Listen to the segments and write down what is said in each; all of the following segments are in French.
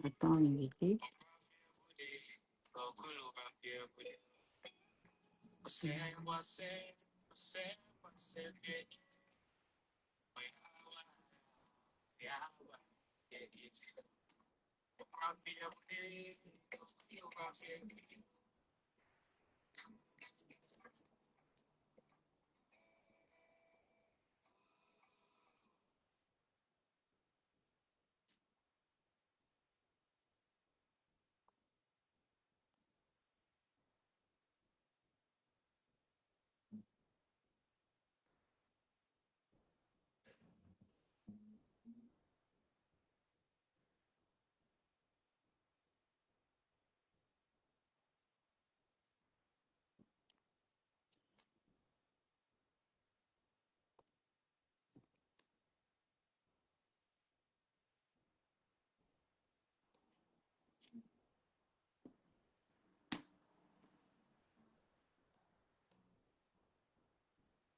Attends, l'invité.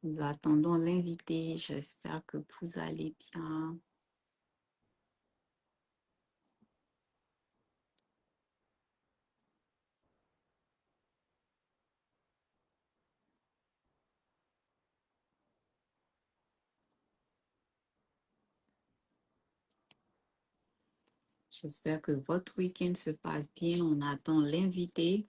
Nous attendons l'invité. J'espère que vous allez bien. J'espère que votre week-end se passe bien. On attend l'invité.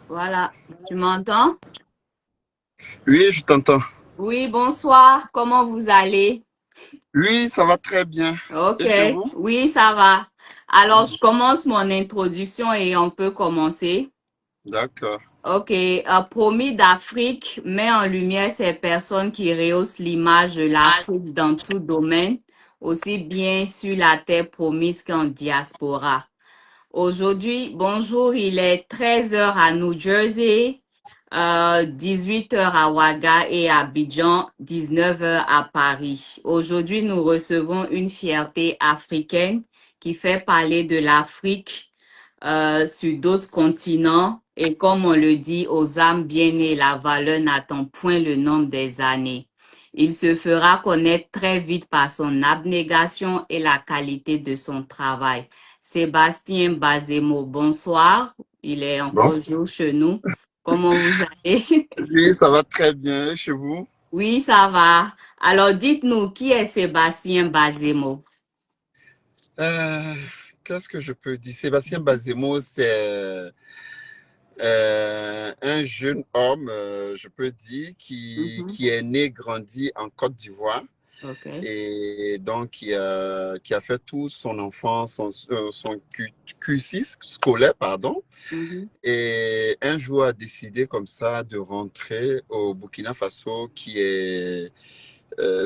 Voilà. Tu m'entends? Oui, je t'entends. Oui, bonsoir. Comment vous allez? Oui, ça va très bien. Ok. Et chez vous? Oui, ça va. Alors, je commence mon introduction et on peut commencer. D'accord. Ok, Promis d'Afrique met en lumière ces personnes qui rehaussent l'image de l'Afrique dans tout domaine, aussi bien sur la terre promise qu'en diaspora. Aujourd'hui, bonjour, il est 13 heures à New Jersey, 18 heures à Ouaga et à Abidjan, 19 heures à Paris. Aujourd'hui, nous recevons une fierté africaine qui fait parler de l'Afrique sur d'autres continents. Et comme on le dit, aux âmes bien nées, la valeur n'attend point le nombre des années. Il se fera connaître très vite par son abnégation et la qualité de son travail. Sébastien Bazemo, bonsoir. Il est Bon. encore jour chez nous. Comment vous allez? Oui, ça va très bien. Et chez vous? Oui, ça va. Alors, dites-nous, qui est Sébastien Bazemo? Euh, Qu'est-ce que je peux dire? Sébastien Bazemo, c'est un jeune homme, je peux dire, Mhm. qui est né, grandi en Côte d'Ivoire OK. et donc qui a fait tout son enfance, son cursus scolaire, pardon. Mhm. Et un jour a décidé comme ça de rentrer au Burkina Faso, qui est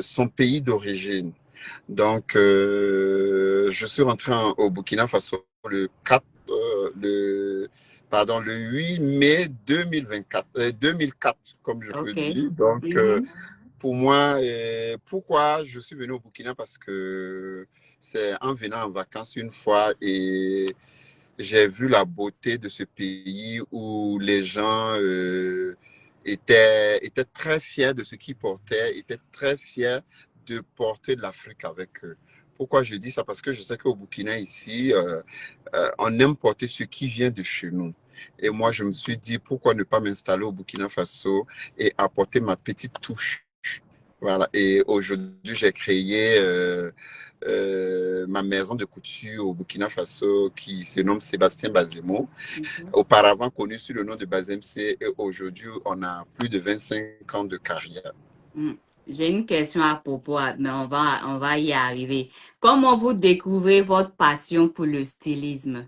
son pays d'origine. Donc, je suis rentré au Burkina Faso le 4, le 8 mai 2024, 2004, comme je peux OK. dire. Donc, Mhm. pour moi, pourquoi je suis venu au Burkina? Parce que c'est en venant en vacances une fois et j'ai vu la beauté de ce pays où les gens étaient très fiers de ce qu'ils portaient, étaient très fiers de porter de l'Afrique avec eux. Pourquoi je dis ça? Parce que je sais qu'au Burkina, ici, on aime porter ce qui vient de chez nous. Et moi, je me suis dit, pourquoi ne pas m'installer au Burkina Faso et apporter ma petite touche? Voilà. Et aujourd'hui, j'ai créé ma maison de couture au Burkina Faso qui se nomme Sébastien Bazemo, Mhm. auparavant connu sous le nom de Bazemc. Et aujourd'hui, on a plus de 25 ans de carrière. Mm. J'ai une question à propos, mais on va y arriver. Comment vous découvrez votre passion pour le stylisme?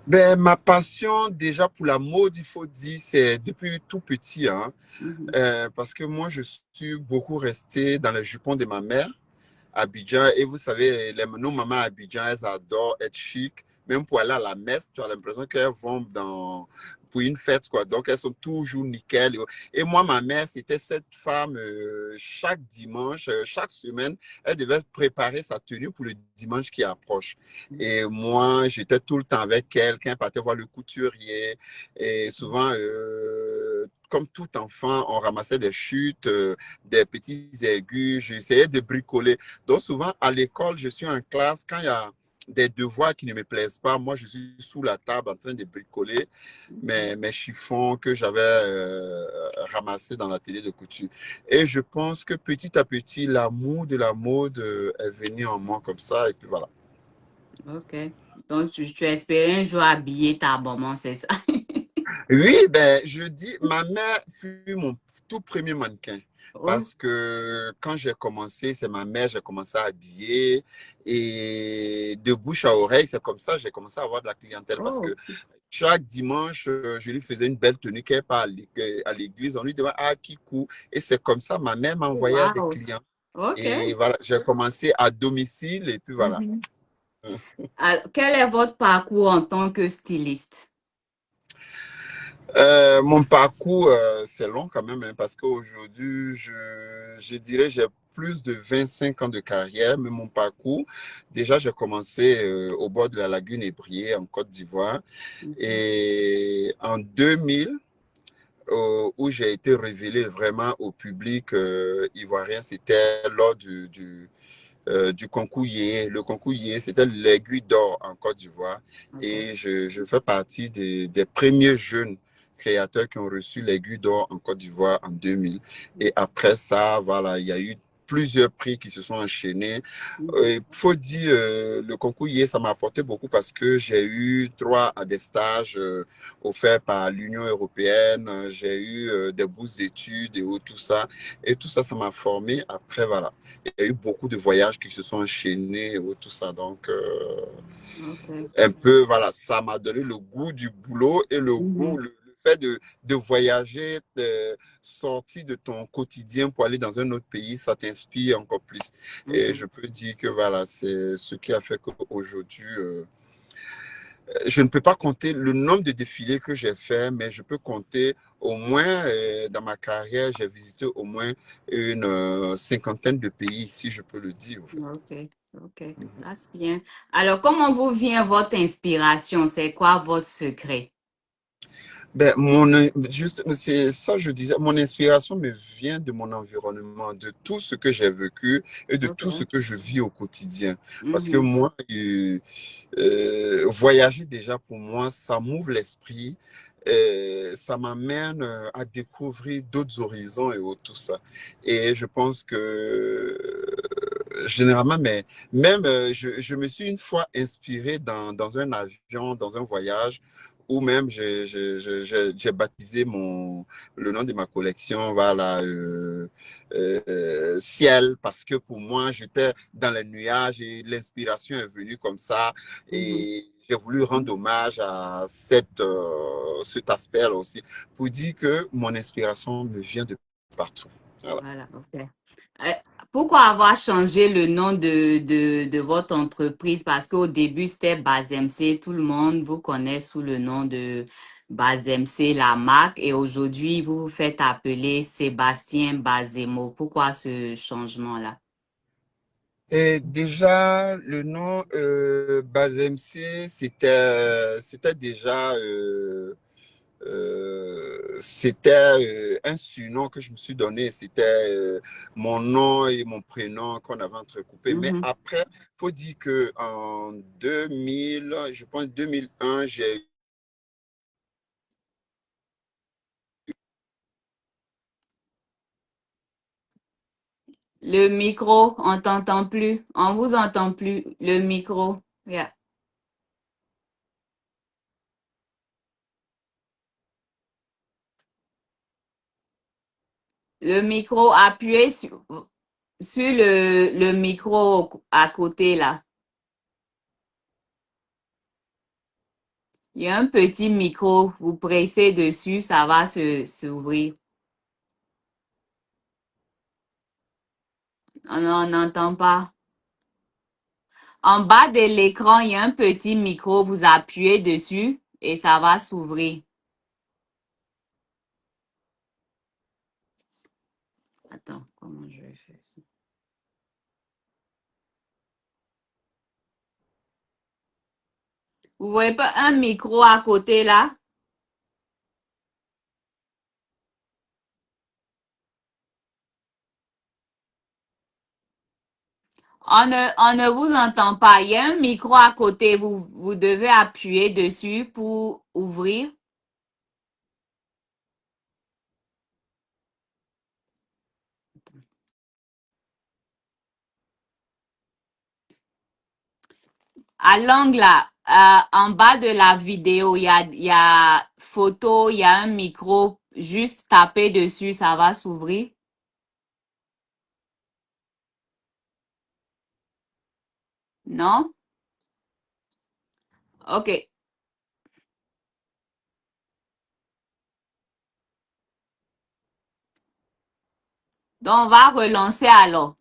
Ben, ma passion déjà pour la mode, il faut dire, c'est depuis tout petit, hein. Mhm. Parce que moi, je suis beaucoup resté dans les jupons de ma mère. Abidjan. Et vous savez, nos mamans à Abidjan, elles adorent être chic. Même pour aller à la messe, tu as l'impression qu'elles vont pour une fête, quoi. Donc, elles sont toujours nickel. Et moi, ma mère, c'était cette femme, chaque dimanche, chaque semaine, elle devait préparer sa tenue pour le dimanche qui approche. Et moi, j'étais tout le temps avec elle. Quand elle partait voir le couturier, et souvent, comme tout enfant, on ramassait des chutes, des petits aigus. J'essayais de bricoler. Donc souvent, à l'école, je suis en classe, quand il y a des devoirs qui ne me plaisent pas, moi, je suis sous la table en train de bricoler mes chiffons que j'avais ramassés dans l'atelier de couture. Et je pense que petit à petit, l'amour de la mode est venu en moi comme ça. Et puis voilà. Ok. Donc, tu espérais un jour habiller ta maman, c'est ça? Oui, ben, je dis, ma mère fut mon tout premier mannequin. Oh, Parce que quand j'ai commencé, c'est ma mère, j'ai commencé à habiller. Et de bouche à oreille, c'est comme ça, j'ai commencé à avoir de la clientèle. Parce que oh, chaque dimanche, je lui faisais une belle tenue qu'elle part à l'église. On lui demandait, ah, qui court? Et c'est comme ça, ma mère m'envoyait des wow. clients. Ok. Et voilà, j'ai commencé à domicile et puis voilà. Mhm. Alors, quel est votre parcours en tant que styliste? Mon parcours, c'est long quand même, hein, parce qu'aujourd'hui, je dirais, j'ai plus de 25 ans de carrière, mais mon parcours, déjà, j'ai commencé au bord de la lagune Ébrié, en Côte d'Ivoire. Mhm. Et en 2000, où j'ai été révélé vraiment au public ivoirien, c'était lors du concours Yé. Le concours Yé, c'était l'aiguille d'or en Côte d'Ivoire. Ok. Et je fais partie des premiers jeunes créateurs qui ont reçu l'aiguille d'or en Côte d'Ivoire en 2000. Et après ça, voilà, il y a eu plusieurs prix qui se sont enchaînés. Mhm. Il faut dire, le concours Yé, ça m'a apporté beaucoup parce que j'ai eu droit à des stages offerts par l'Union européenne. J'ai eu des bourses d'études et tout ça. Et tout ça, ça m'a formé. Après, voilà. Il y a eu beaucoup de voyages qui se sont enchaînés et tout ça. Donc, Ok. un peu, voilà, ça m'a donné le goût du boulot et le goût, Mhm. le fait de voyager, de sortir de ton quotidien pour aller dans un autre pays, ça t'inspire encore plus. Et Mhm. je peux dire que voilà, c'est ce qui a fait qu'aujourd'hui, je ne peux pas compter le nombre de défilés que j'ai fait, mais je peux compter au moins, dans ma carrière, j'ai visité au moins une cinquantaine de pays, si je peux le dire. En fait. Ok. Ok. That's bien. Alors, comment vous vient votre inspiration? C'est quoi votre secret? Ben, juste, c'est ça, je disais, mon inspiration me vient de mon environnement, de tout ce que j'ai vécu et de tout ce Ok. que je vis au quotidien. Parce que Mhm. moi, voyager déjà pour moi, ça m'ouvre l'esprit, ça m'amène à découvrir d'autres horizons et tout ça. Et je pense que généralement, mais même je me suis une fois inspiré dans un avion, dans un voyage, où même j'ai baptisé le nom de ma collection, voilà, Ciel, parce que pour moi, j'étais dans les nuages et l'inspiration est venue comme ça. Mhm. Et j'ai voulu rendre hommage à cet aspect-là aussi, pour dire que mon inspiration me vient de partout. Voilà. Voilà, ok. Euh, Pourquoi avoir changé le nom de votre entreprise? Parce qu'au début, c'était Bazemc. Tout le monde vous connaît sous le nom de Bazemc, la marque. Et aujourd'hui, vous vous faites appeler Sébastien Bazemo. Pourquoi ce changement-là? Et déjà, le nom Bazemc, c'était déjà c'était un surnom que je me suis donné. C'était mon nom et mon prénom qu'on avait entrecoupé. Mais Mhm. après, il faut dire que en 2000, je pense 2001, j'ai Le micro, on t'entend plus. On vous entend plus. Le micro. Yeah. Le micro, appuyez sur le micro à côté là. Il y a un petit micro. Vous pressez dessus, ça va s'ouvrir. On n'entend pas. En bas de l'écran, il y a un petit micro. Vous appuyez dessus et ça va s'ouvrir. Attends, comment je vais faire ça? Vous voyez pas un micro à côté là? On ne vous entend pas. Il y a un micro à côté. Vous devez appuyer dessus pour ouvrir. À l'angle là, en bas de la vidéo, il y a photo, il y a un micro. Juste taper dessus, ça va s'ouvrir. Non? OK. Donc, on va relancer alors.